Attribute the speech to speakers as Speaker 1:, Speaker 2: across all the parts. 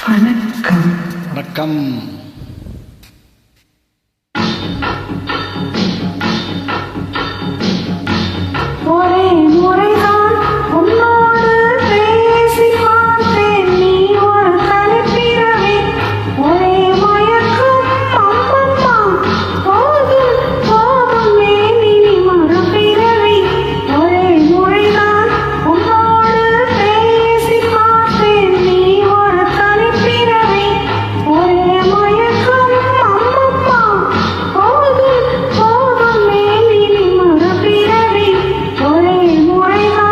Speaker 1: வணக்கம்.
Speaker 2: வணக்கம்.
Speaker 1: ஒரே முறைதான் உன்னோடு பேசி பார்த்தேன். நீ ஒரு தனிப்பிறவி. ஒரே மயக்கம் அம்மம்மா. போதும் போதும் ஏன் இனி மறுபிறவி. ஒரே முறைதான் உன்னோடு பேசி பார்த்தேன். நீ ஒரு தனிப்பிறவி. ஒரே மயக்கம் அம்மம்மா. போதும் போதும் ஏன் இனி மறுபிறவி. ஒரே முறைதான்.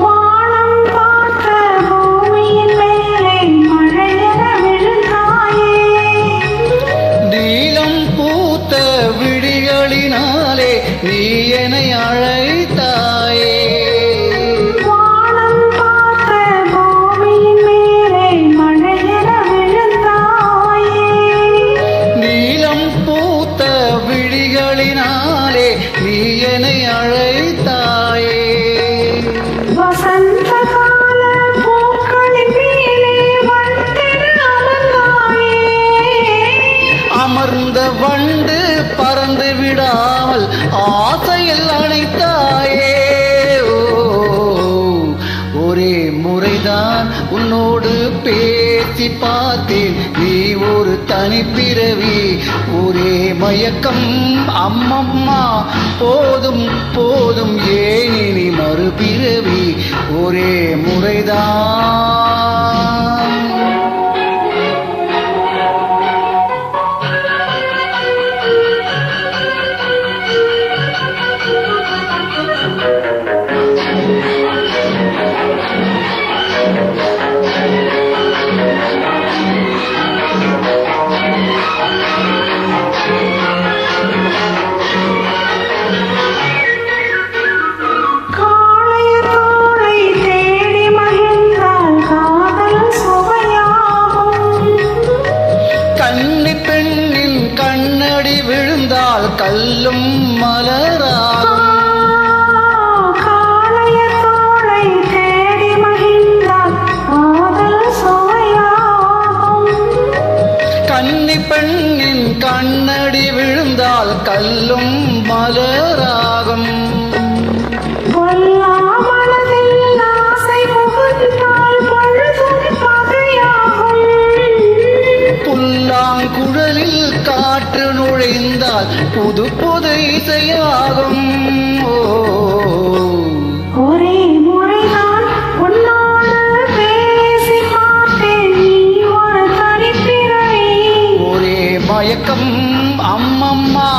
Speaker 1: வானம் பார்த்த பூமியின் மேலே மழையென விழுந்தாயே.
Speaker 2: நீலம் பூத்த விழிகளினாலே நீ என்னை அழைத்தாயே.
Speaker 1: வானம் பார்த்த பூமியின் மேலே மழையென விழுந்தாயே.
Speaker 2: நீலம் பூத்த விழிகளினாலே நீ என்னை அழைத்தாயே.
Speaker 1: வசந்த கால பூக்களின் மேலே வண்டென அமர்ந்தாயே.
Speaker 2: அமர்ந்த வண்டு பறந்து விடாமல் ஆசையில் அணைத்தாயே. ஓ, ஒரே முறைதான் உன்னோடு பேசி பார்த்தேன். நீ ஒரு தனிப்பிறவி. ஒரே மயக்கம் அம்மம்மா. போதும் போதும் ஏன் இனி மறுபிறவி. ஒரே முறைதான்.
Speaker 1: காளையர் தோளை தேடி மகிழ்ந்தால் காதல் சுவையாகும்.
Speaker 2: கன்னி பெண்ணின் கண்ணடி விழுந்தால் கல்லும் மலராகும்.
Speaker 1: காளையர் தோளை தேடி மகிழ்ந்தால் காதல் சுவையாகும்.
Speaker 2: கன்னி பெண்ணின் கண்ணடி விழுந்தால் கல்லும் மலராகும்.
Speaker 1: கொல்லா மனதில் ஆசை புகுந்தால் பழுதும் பகையாகும்.
Speaker 2: புல்லாங்குழலில் காற்று நுழைந்தால் புது புது இசையாகும். ஓ,
Speaker 1: ஒரே முறைதான் உன்னோடு பேசி பார்த்தேன். நீ ஒரு தனிப்பிறவி.
Speaker 2: ஒரே மயக்கம் அம்மம்மா.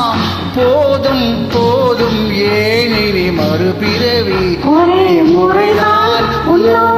Speaker 2: போதும் போதும் ஏன் இனி மறுபிறவி.
Speaker 1: ஒரே முறைதான் உன்னோடு